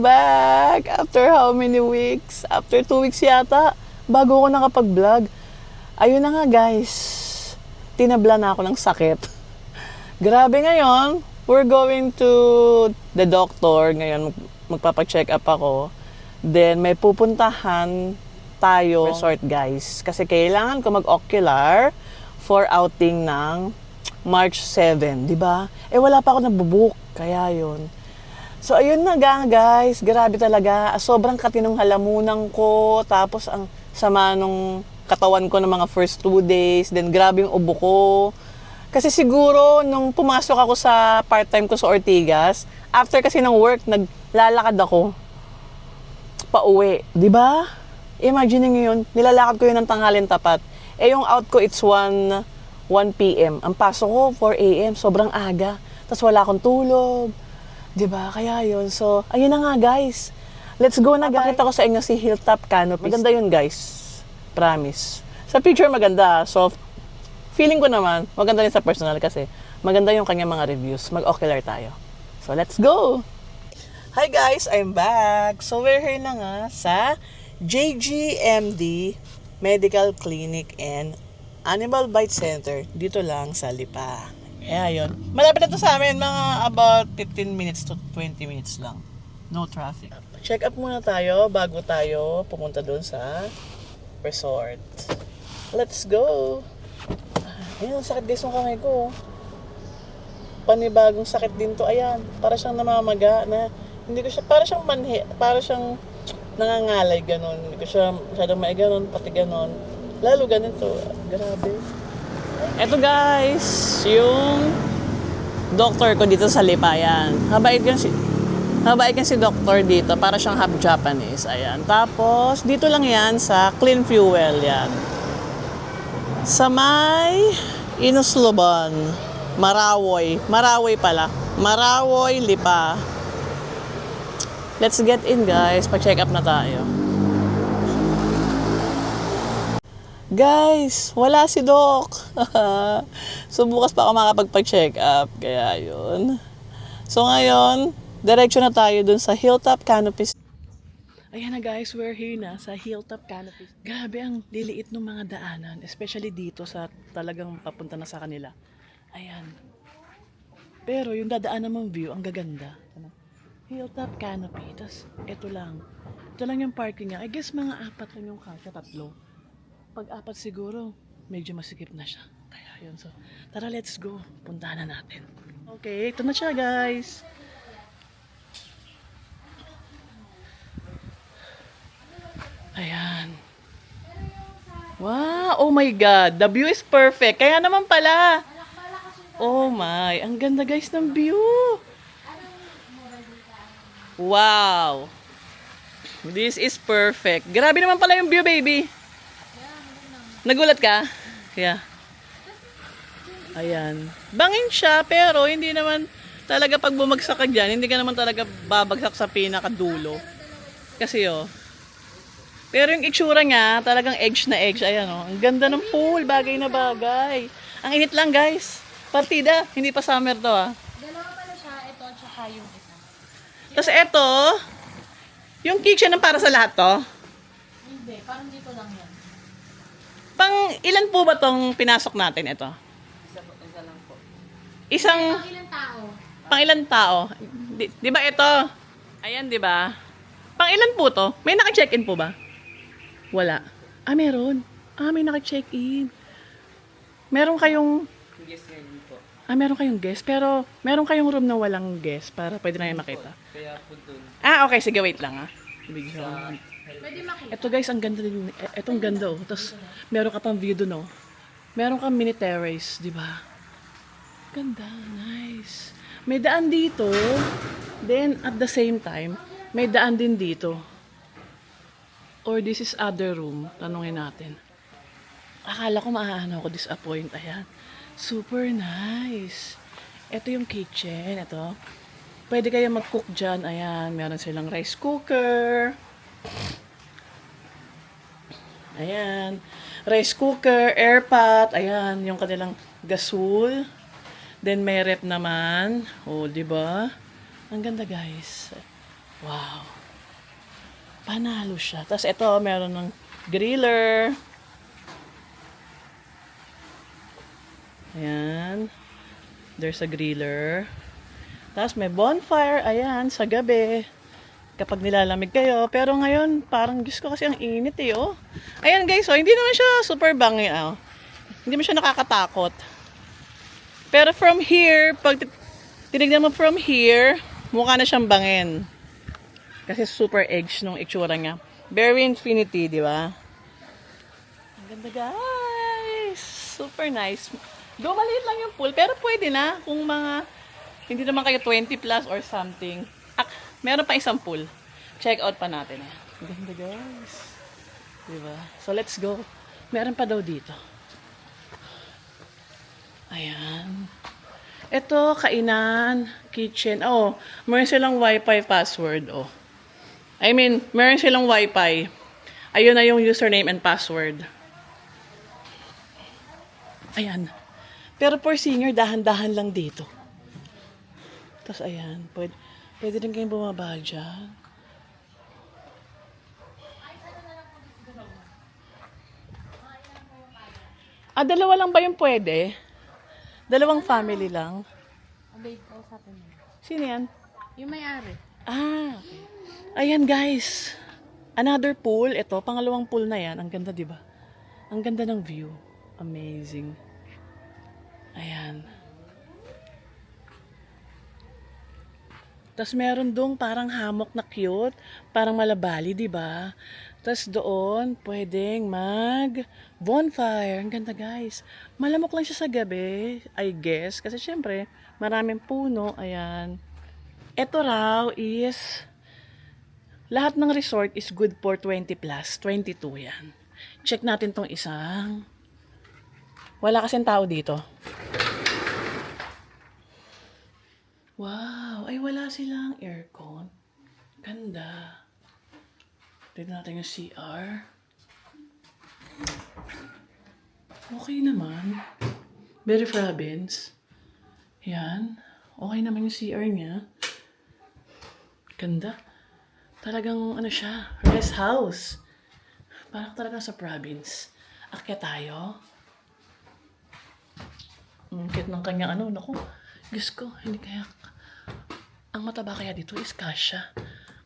back! After how many weeks? After 2 weeks yata, bago ako nakapag-vlog. Ayun na nga guys, tinabla na ako ng sakit. Grabe ngayon, we're going to the doctor. Ngayon, magpapacheck up ako. Then, may pupuntahan tayo resort guys. Kasi kailangan ko mag-ocular for outing ng March 7, di ba? Eh, wala pa ako nabubook. Kaya yun. So, ayun na guys. Grabe talaga. Sobrang katinong halamunan ko. Tapos, ang sama nung katawan ko ng mga first 2 days. Then, grabe yung ubo ko. Kasi siguro, nung pumasok ako sa part-time ko sa Ortigas, after kasi ng work, naglalakad ako pauwi. Di ba? Imagine nyo yun. Nilalakad ko yun ng tanghalin tapat. Eh, yung out ko, it's 1 p.m. Ang pasok ko, 4 a.m. Sobrang aga. Tapos wala akong tulog. Diba? Kaya yun. So, ayun na nga guys. Let's go na guys. Pakita ko sa inyo si Hilltop Canopy. Maganda yun guys. Promise. Sa picture maganda. So, feeling ko naman, maganda rin sa personal kasi maganda yung kanyang mga reviews. Mag-ocular tayo. So, let's go! Hi guys! I'm back! So, we're here na nga sa JGMD Medical Clinic and Animal Bite Center. Dito lang sa Lipa. Kaya yun. Malapit na to sa amin, mga about 15 minutes to 20 minutes lang. No traffic. Check up muna tayo bago tayo pumunta doon sa resort. Let's go! Ayun, sakit guys yung kamay ko. Panibagong sakit din to. Ayan, para siyang namamaga na hindi ko siya, para siyang manhi, para siyang nangangalay ganun. Hindi ko siya masyadong maiganon, pati ganon. Lalo ganito. Grabe. Eto guys, yung doctor ko dito sa Lipayan. Mabait yan si doctor dito. Para siyang half Japanese. Ayan. Tapos, dito lang yan sa Clean Fuel. Yan. Sa may Inusloban. Marawoy. Marawoy pala. Marawoy, Lipa. Let's get in guys. Pa-check up na tayo. Guys, wala si Doc. So, bukas pa ako makapagpa-check up. Kaya yun. So, ngayon, diretso na tayo dun sa Hilltop Canopy. Ayan na guys, we're here na sa Hilltop Canopy. Grabe ang liliit ng mga daanan. Especially dito sa talagang papunta na sa kanila. Ayan. Pero yung dadaanan mong view, ang gaganda. Hilltop Canopy. Tapos, ito lang. Ito lang yung parking niya. I guess mga 4 lang yung kasya, 3. Pag 4 siguro, medyo masikip na siya. Kaya yun. So, tara, let's go. Puntahan na natin. Okay, ito na siya, guys. Ayan. Wow! Oh my God! The view is perfect. Kaya naman pala. Oh my. Ang ganda, guys, ng view. Wow! This is perfect. Grabe naman pala yung view, baby. Nagulat ka? Yeah. Ayan. Bangin siya, pero hindi naman talaga pag bumagsak ka dyan, hindi ka naman talaga babagsak sa pinakadulo. Kasi pero yung itsura niya, talagang edge na edge. Ayan ang ganda ng pool, bagay na bagay. Ang init lang guys. Partida, hindi pa summer to Dalawa pala siya, ito at saka yung isa. Tapos ito, yung kitchen ng para sa lahat to. Hindi, parang dito lang yan. Pang ilan po ba tong pinasok natin ito? Isa lang po. Isang Pang ilang tao? pang ilan tao? Di ba ito? Ayan, di ba? Pang ilan po to? May naka-check-in po ba? Wala. Meron. May naka-check-in. Meron kayong Guest ngayon po. meron kayong guest, pero meron kayong room na walang guest para pwede na kayo makita. Kaya po dun. Okay, sige, wait lang Bigyan. Pwede makita. Ito guys, ang ganda din. Etong ganda Tapos meron ka pang view dun Meron kang mini terrace, di ba? Ganda, nice. May daan dito. Then at the same time, may daan din dito. Or this is other room. Tanungin natin. Akala ko maaano ako disappoint. Ayan. Super nice. Ito yung kitchen. Ito. Pwede kayo mag-cook dyan. Ayan. Meron silang rice cooker. Ayan. Rice cooker, air pot. Ayan. Yung kanilang gasol. Then may rep naman. Di ba? Ang ganda guys. Wow. Panalo siya. Tapos ito, meron ng griller. Ayan. There's a griller. Tapos may bonfire. Ayan, sa gabi. Kapag nilalamig kayo. Pero ngayon, parang Diyos ko kasi ang init eh, oh. Ayan guys, oh, hindi naman siya super bangi, oh. Hindi mo siya nakakatakot. Pero from here, pag tinignan mo from here, mukha na siyang bangin. Kasi super edge nung itsura niya. Very infinity, di ba? Ang ganda guys! Super nice. Do maliit lang yung pool, pero pwede na kung mga hindi naman kayo 20 plus or something. Meron pa isang pool. Check out pa natin. Ang ganda guys. Diba? So let's go. Meron pa daw dito. Ayan. Ito, kainan, kitchen. Oh, meron silang Wi-Fi password. Oh. I mean, meron silang Wi-Fi. Ayun na yung username and password. Ayan. Pero for senior, dahan-dahan lang dito. Tapos ayan, pwede rin kayong bumaba dyan. Dalawa lang ba yung pwede? Dalawang family lang? Babe, kausapin mo. Sino yan? Yung may-ari. Okay. Ayan guys. Another pool. Ito, pangalawang pool na yan. Ang ganda, di ba? Ang ganda ng view. Amazing. Ayan. Tapos meron dong parang hammock na cute. Parang malabali, di ba? Tapos doon, pwedeng mag-bonfire. Ang ganda guys. Malamok lang siya sa gabi, I guess. Kasi syempre, maraming puno. Ayan. Ito raw is, lahat ng resort is good for 20 plus. 22 yan. Check natin tong isang. Wala kasing tao dito. Wow! Ay, wala silang aircon. Ganda. Tignan natin yung CR. Okay naman. Very province. Yan. Okay naman yung CR niya. Ganda. Talagang ano siya, rest house. Parang talagang sa province. Akyat tayo. Ang cute ng kanyang ano, naku. Diyos ko, hindi kaya, ang mataba kaya dito is kasya.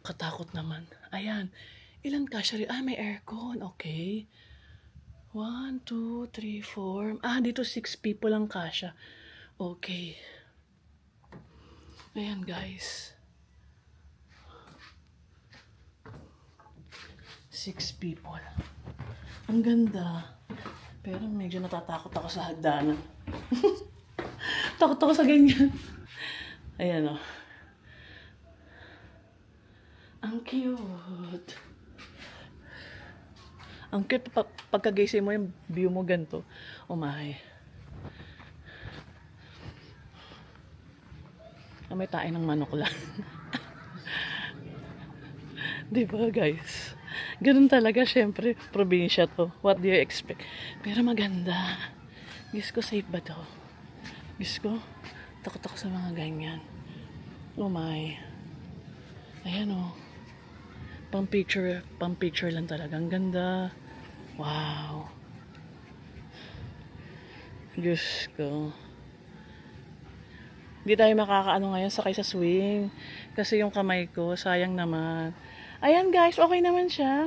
Katakot naman. Ayan. Ilan kasya rin? May aircon. Okay. 1, 2, 3, 4. Dito 6 people lang kasya. Okay. Ayan, guys. 6 people. Ang ganda. Pero medyo natatakot ako sa hagdanan. Takot ako sa ganyan. Ayan o. Ang cute. Ang cute pagkagising mo yung view mo ganito. Oh my. May tae ng manok lang. Diba guys? Ganun talaga syempre. Probinsya to. What do you expect? Pero maganda. Diyos ko, safe ba to? Diyos ko, takot ako sa mga ganyan. Oh my. Ayan oh. Pang picture lang talaga. Ang ganda. Wow. Diyos ko. Hindi tayo makakaano ngayon sakay sa swing. Kasi yung kamay ko, sayang naman. Ayan guys, okay naman siya.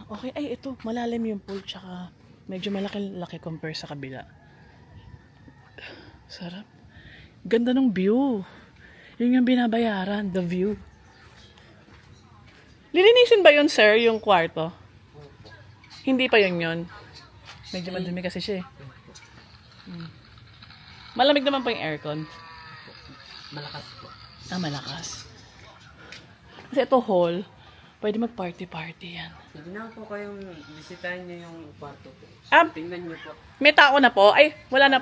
Okay. Ay, ito. Malalim yung pool. Tsaka medyo malaki-laki compare sa kabila. Sarap. Ganda ng view. Yun yung binabayaran. The view. Lilinisin ba yun, sir, yung kwarto? Hindi pa yun. Medyo madumi kasi siya eh. Malamig naman pa yung aircon. Malakas po. Malakas. Kasi ito hall, pwede mag-party-party yan. Sige na po kayong bisitahin niyo yung kwarto po. Tingnan niyo po. May tao na po? Ay, wala na.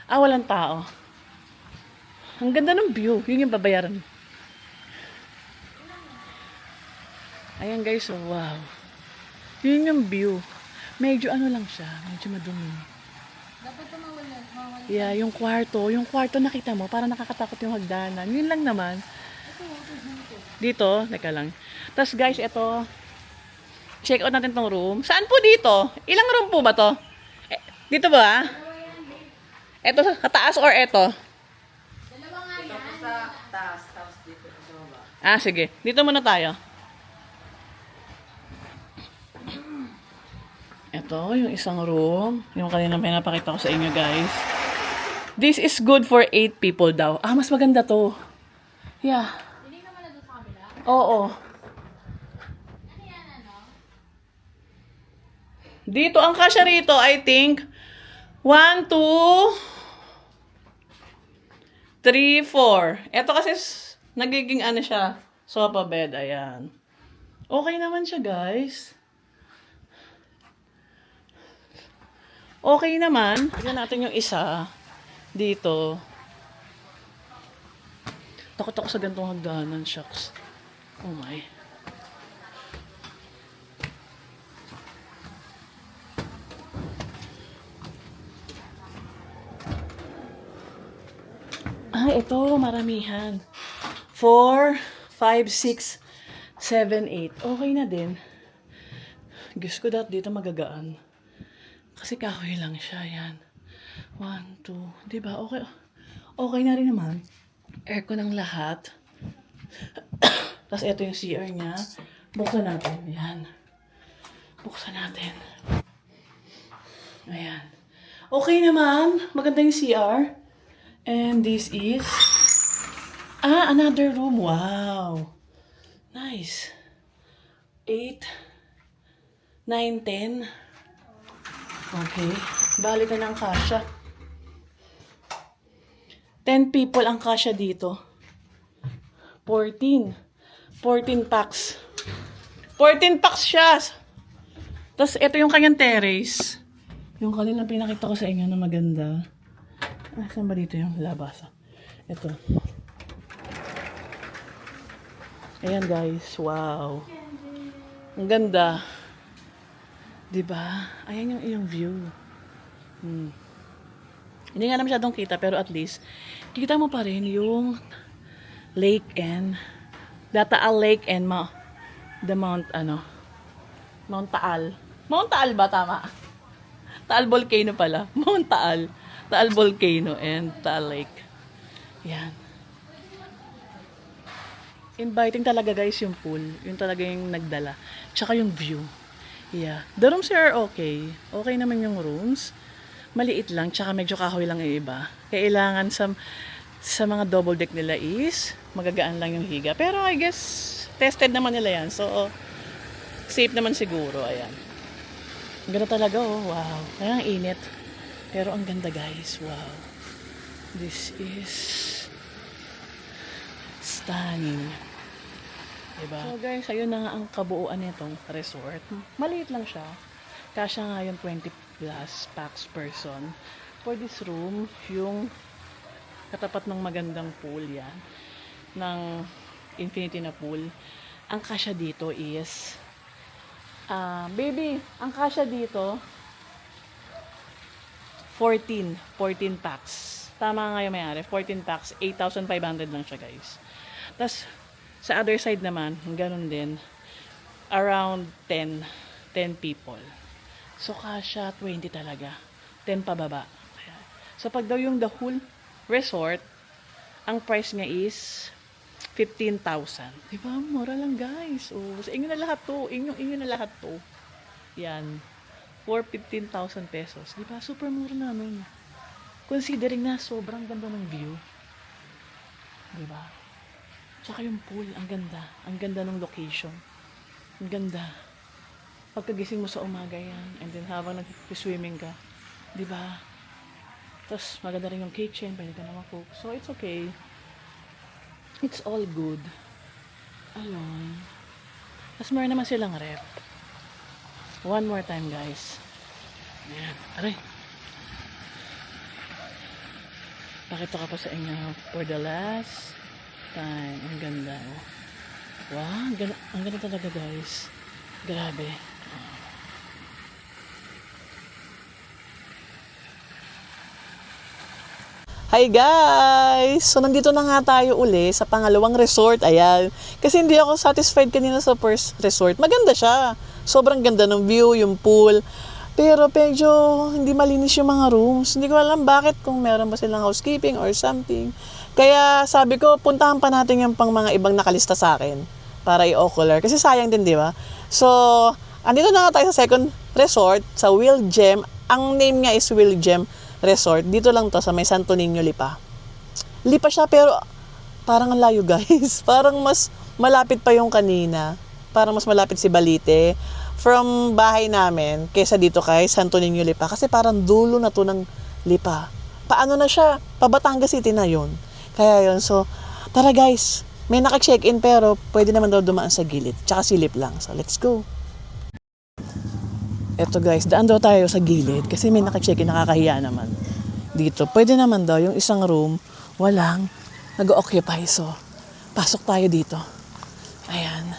Walang tao. Ang ganda ng view. Yun yung babayaran. Ayan guys, oh, wow. Yun yung view. Medyo ano lang siya. Medyo madumi. Dapat tumawala. Yeah, yung kwarto nakita mo, parang nakakatakot yung hagdanan. Yun lang naman. Ito, Dito, teka lang. Tapos guys, ito, check out natin tong room. Saan po dito? Ilang room po ba to? Eh, dito ba? Ito sa taas or ito? Ito po sa taas, tapos dito sa baba. Ah, sige. Dito muna tayo. Ito, yung isang room. Yung kanina pinapakita ko sa inyo, guys. This is good for 8 people daw. Ah, mas maganda to. Yeah. Hindi naman na doon sa kabila. Oo. Ano yan, ano? Dito, ang kasya rito, I think, 1, 2, 3, 4. Ito kasi, nagiging ano siya, sofa bed, ayan. Okay naman siya, guys. Okay naman. Tignan natin yung isa. Dito. Takot ako sa gantong hagdanan, shucks. Oh my. Ah, ito, maramihan. 4, 5, 6, 7, 8. Okay na din. Guess ko dito magagaan. Kasi kahoy lang siya, yan. 1, 2, diba? Okay. Okay na rin naman. Aircon ang lahat. Tapos ito yung CR niya. Buksan natin. Yan. Buksan natin. Ayan. Okay naman. Maganda yung CR. And this is... Ah, another room. Wow. Nice. 8, 9, 10. Okay. Balik na ng kasya. 10 people ang kasya dito. 14. 14 packs. 14 packs siya. Tapos, ito yung kanyang terrace. Yung kanina pinakita ko sa inyo na maganda. Ah, saan ba dito yung labasa? Ito. Ayan, guys. Wow. Ang ganda. Diba? Ayan yung iyong view. Hindi nga na masyadong kita, pero at least, kita mo pa rin yung lake and Taal Lake and the Mount, Mount Taal. Mount Taal ba? Tama. Taal Volcano pala. Mount Taal. Taal Volcano and Taal Lake. Yan. Inviting talaga guys yung pool. Yung talaga yung nagdala. Tsaka yung view. Yeah. The rooms are okay. Okay naman yung rooms. Maliit lang. Tsaka medyo kahoy lang yung iba. Kailangan sa mga double deck nila is magagaan lang yung higa. Pero I guess tested naman nila yan. So, safe naman siguro. Ayan. Ganda talaga oh. Wow. Kaya ang init. Pero ang ganda guys. Wow. This is stunning. Diba? So guys, ayun na nga ang kabuuan nitong resort. Maliit lang siya. Kasya nga yung 20 plus packs person. For this room, yung katapat ng magandang pool yan. Ng infinity na pool. Ang kasya dito is baby, ang kasya dito 14 packs. Tama nga yung may-ari. 14 packs, 8,500 lang siya guys. Tapos, sa other side naman, ganun din. Around 10 people. So, kasya 20 talaga. 10 pababa. So, pag daw yung the whole resort, ang price niya is 15,000. Diba? Mura lang guys. Oh, sa inyo na lahat to. Inyo na lahat to. Yan. For 15,000 pesos. Diba? Super mura namin. Considering na sobrang ganda ng view. Diba? Tsaka yung pool, ang ganda. Ang ganda ng location. Ang ganda. Pagkagising mo sa umaga yan, and then habang nag-swimming ka, diba? Tapos maganda rin yung kitchen, pwede ka na mag-cook. So it's okay. It's all good. Ayun. Tapos meron naman silang rep. One more time guys. Ayan. Aray. Pakita ko pa sa inyo for the last time. Ang ganda. Oh. Wow. Ang ganda talaga guys. Grabe. Hi guys! So nandito na nga tayo uli sa pangalawang resort. Ayan. Kasi hindi ako satisfied kanina sa first resort. Maganda siya. Sobrang ganda ng view, yung pool. Pero medyo hindi malinis yung mga rooms. Hindi ko alam bakit, kung meron ba silang housekeeping or something. Kaya sabi ko, puntahan pa natin yung pang mga ibang nakalista sa akin para i-ocular. Kasi sayang din, di ba? So, andito na nga tayo sa second resort, sa Will Gem. Ang name niya is Will Gem Resort. Dito lang to sa may Santo Niño, Lipa. Lipa siya pero parang ang layo guys. Parang mas malapit pa yung kanina. Parang mas malapit si Balite from bahay namin kaysa dito kay Santo Niño, Lipa. Kasi parang dulo na to ng Lipa. Paano na siya? Batangas City na yun. Kaya yun. So, tara guys. May naka-check-in pero pwede naman daw dumaan sa gilid. Tsaka silip lang. So, let's go. Eto guys, daan daw tayo sa gilid kasi may naka-check-in, nakakahiya naman. Dito, pwede naman daw yung isang room, walang nag-occupy. So, pasok tayo dito. Ayan.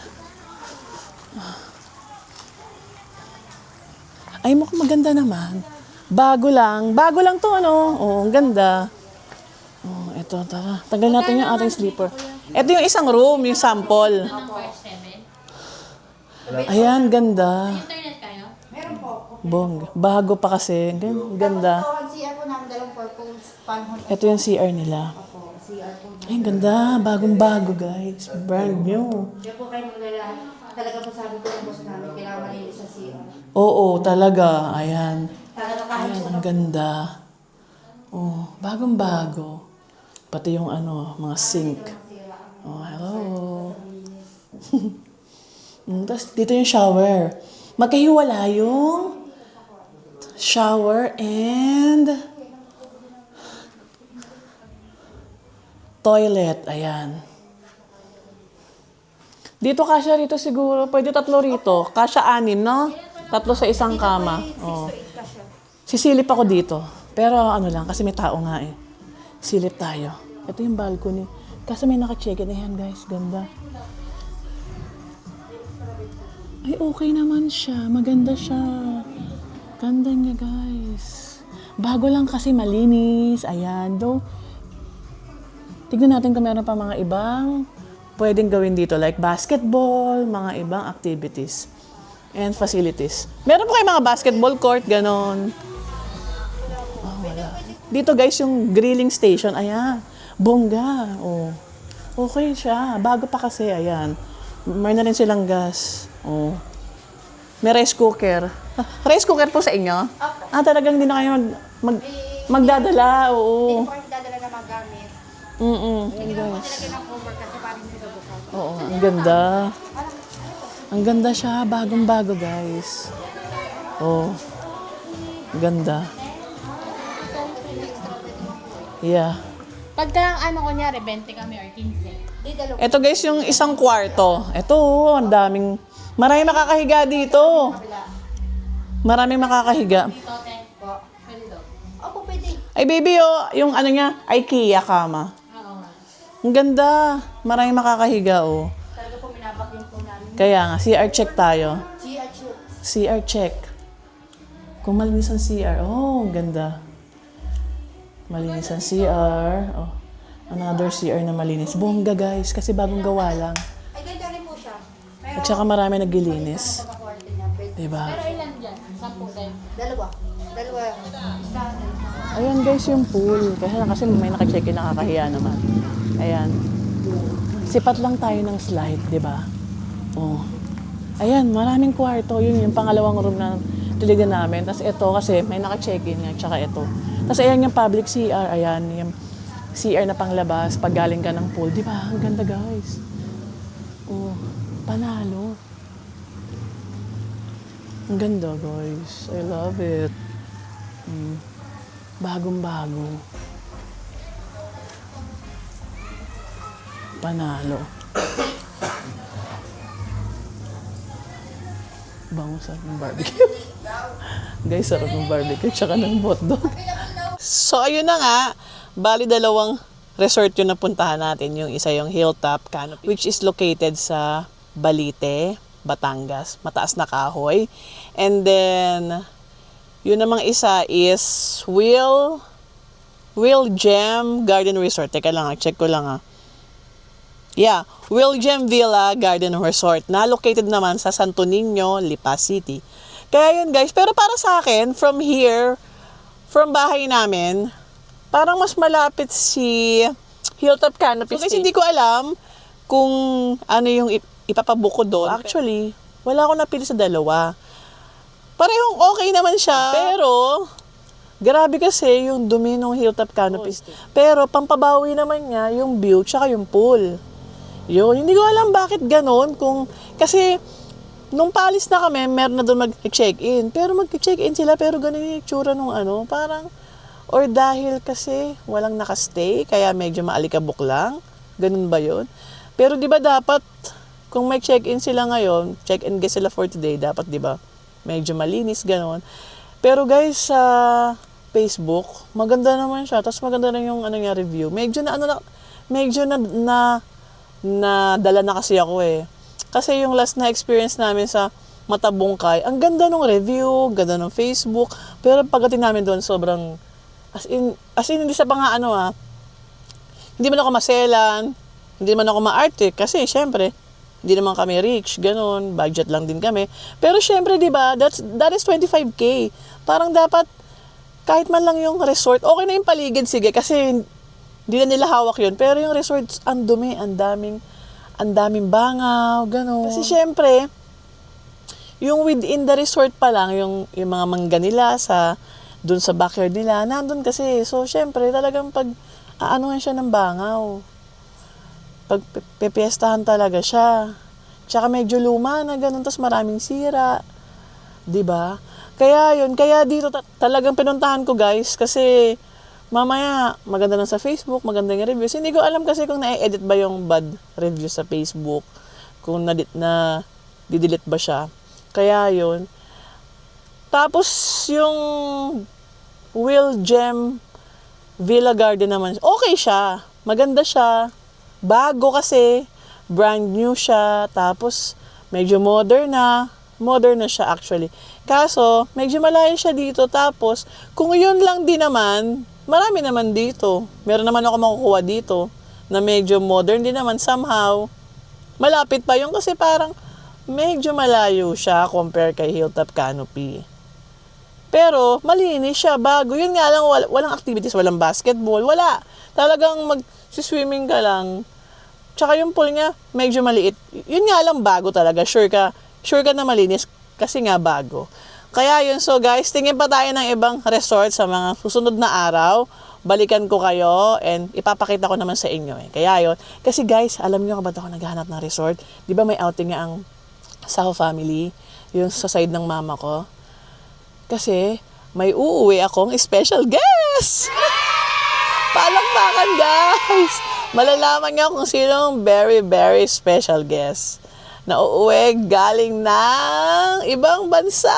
Ay, mukhang maganda naman. Bago lang to ano. Oo, ang ganda. Oh, eto, tara. Tanggal natin yung ating sleeper. Eto yung isang room, yung sample. Number 7. Ayan, ganda. Internet kayo? Meron po. Bong, bago pa kasi. Ganda. Ang CR po namin dalawang purpose panhon. Ito yung CR nila. Opo, CR po. Ay, ang ganda. Bagong-bago, guys. Brand new. Kaya po kayo maglala. Talaga po sabi ko ng boss namin, kailangan malinis sa CR. Oo, talaga. Ayan. Talaga kahit Ayan, po ang ganda. Oh, bagong-bago. Pati yung ano, mga sink. Oh, hello. Tapos dito yung shower. Magkahiwala yung shower and toilet. Ayan. Dito kasya rito siguro. Pwede 3 rito. Kasya 6, no? 3 sa isang kama. Oh. Sisilip ako dito. Pero ano lang, kasi may tao nga eh. Silip tayo. Ito yung balcony. Kasi may naka-check-in. Ayan guys, ganda. Ay, okay naman siya. Maganda siya. Ganda niya, guys. Bago lang kasi malinis. Ayan, though. Tignan natin kung meron pa mga ibang pwedeng gawin dito. Like basketball, mga ibang activities. And facilities. Meron pa kayo mga basketball court, ganon. Oh, wala. Dito, guys, yung grilling station. Ayan. Bongga. Oh. Okay siya. Bago pa kasi. Ayan. May na rin silang gas. Oh. May rice cooker. Rice cooker po sa inyo? Ah, talagang hindi na kayo magdadala. Oo. Hindi po kayo dadala na magamit. Hindi Hindi po nilagyan ng cover kasi parang hindi bukas. Oo, ang ganda. Ang ganda siya. Bagong-bago, guys. Oh. Ganda. Yeah. Pagka ano kunyari, 20 kami or 15. Di dalawa. Ito guys, yung isang kwarto. Ito, ang daming... Maraming makakahiga dito. Maraming makakahiga. Dito, 10 po. Pwede daw. Opo, pwede. Ay baby, oh, yung ano niya, IKEA kama. Oo nga. Ang ganda. Maraming makakahiga, oh. Talaga po minabakin po namin. Kaya nga, CR check tayo. CR shoot. CR check. Kung malinis ang CR, oh, ang ganda. Malinis ang CR. Oh, another CR na malinis. Bongga guys, kasi bagong gawa lang. Ay, ganito rin po siya. Pero, At saka marami naglilinis. pagkakuwarte niya, pwede. Diba? Pero ilan dyan? 10 din. Dalawa. Dalawa. Isa. Ayan guys yung pool. Kasi may naka-check-in, nakakahiya naman. Ayan. Sipat lang tayo ng slide, di ba? Oh. Ayan, maraming kwarto. Yun yung pangalawang room na tiligan namin. Tapos ito kasi may naka-check-in nga, tsaka ito. Tapos ayan yung public CR. Ayan, yung CR na panglabas pag galing ka ng pool. Di ba? Ang ganda guys. Oh, panalo. Ang ganda guys. I love it. Bagong-bago. Panalo. Bango sa ng barbecue. Guys, sarap ng barbecue tsaka ng hotdog. So, ayun na nga. Bali, dalawang resort yung napuntahan natin. Yung isa yung Hilltop Canopy, which is located sa Balite, Batangas. Mataas na kahoy. And then, yun namang isa is Will Will Gem Garden Resort. Teka lang, check ko lang Yeah, Will Gem Villa Garden Resort na located naman sa Santo Niño, Lipa City. Kaya yun guys, pero para sa akin, from here, from bahay namin, parang mas malapit si Hilltop Canopy. So, guys, hindi ko alam kung ano yung ipapabook ko doon. Actually, wala akong napili sa dalawa. Parehong okay naman siya, pero grabe kasi yung dumi ng Hilltop Canopy. Pero pampabawi naman niya yung view tsaka yung pool. Yun, hindi ko alam bakit ganon. Kasi nung paalis na kami, meron na doon mag-check-in. Pero mag-check-in sila, pero ganun yung itsura nung parang, or dahil kasi walang nakastay, kaya medyo maalikabok lang. Ganun ba yun? Pero di ba dapat, kung may check-in sila ngayon, check-in guest sila for today, dapat di ba medyo malinis, ganun. Pero guys, sa Facebook, maganda naman siya. Tapos maganda na yung review. Medyo dala na kasi ako Kasi yung last na experience namin sa Matabungkay, ang ganda ng review, ganda ng Facebook. Pero pagdating namin doon, sobrang, as in hindi sa mga hindi man ako maselan, hindi man ako maarte, kasi syempre, hindi naman kami rich, ganun, budget lang din kami. Pero syempre, di ba, that is 25K. Parang dapat, kahit man lang yung resort, okay na yung paligid, sige, kasi hindi na nila hawak yun. Pero yung resort, ang dumi, ang daming bangaw, gano'n. Kasi syempre, yung within the resort pa lang, yung mga mangga nila dun sa backyard nila, nandun kasi. So syempre, talagang aanuhan siya ng bangaw. Pepiestahan talaga siya. Tsaka medyo luma na gano'n, tas maraming sira. 'Di ba? Kaya dito talagang pinuntahan ko guys, kasi mamaya, maganda lang sa Facebook, maganda yung reviews. Hindi ko alam kasi kung na-edit ba yung bad review sa Facebook, kung didelete ba siya. Kaya yun. Tapos, yung Will Gem Villa Garden naman, okay siya. Maganda siya. Bago kasi, brand new siya. Tapos, medyo modern na siya actually. Kaso, medyo malayo siya dito. Tapos, kung yun lang din naman, marami naman dito. Meron naman ako makukuha dito na medyo modern din naman somehow. Malapit pa yung kasi parang medyo malayo siya compare kay Hilltop Canopy. Pero malinis siya, bago. Yun nga lang, walang activities, walang basketball, wala. Talagang mag-swimming ka lang. Tsaka yung pool niya, medyo maliit. Yun nga lang, bago talaga. Sure ka na malinis kasi nga bago. Kaya yun, so guys, tingin pa tayo ng ibang resort sa mga susunod na araw. Balikan ko kayo and ipapakita ko naman sa inyo Kaya yun, kasi guys, alam niyo kung ba't ako naghahanap ng resort? Di ba may outing nga ang Sao family, yung sa side ng mama ko? Kasi may uuwi akong special guest! Palakpakan guys! Malalaman niyo kung sinong very, very special guest na uuwi galing ng ibang bansa.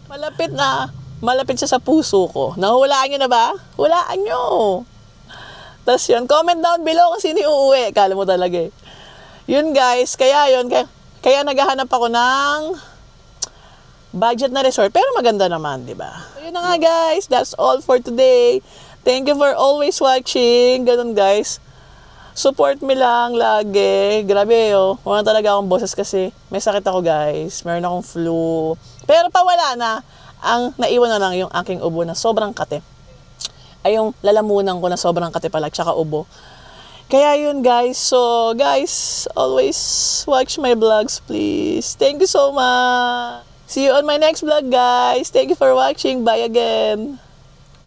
Malapit siya sa puso ko. Nahulaan nyo na ba? Hulaan nyo. Tapos yun, comment down below kung sino uuwi. Kala mo talaga Yun guys, kaya naghahanap ako ng budget na resort. Pero maganda naman, di ba? So yun na nga guys, that's all for today. Thank you for always watching. Ganun guys. Support me lang lagi. Grabe wala talaga akong boses kasi may sakit ako guys. Meron akong flu. Pero pawala na. Ang naiwan na lang yung aking ubo na sobrang kate. Ay yung lalamunan ko na sobrang kate pala, tsaka ubo. Kaya yun guys. So guys, always watch my vlogs please. Thank you so much. See you on my next vlog guys. Thank you for watching. Bye again.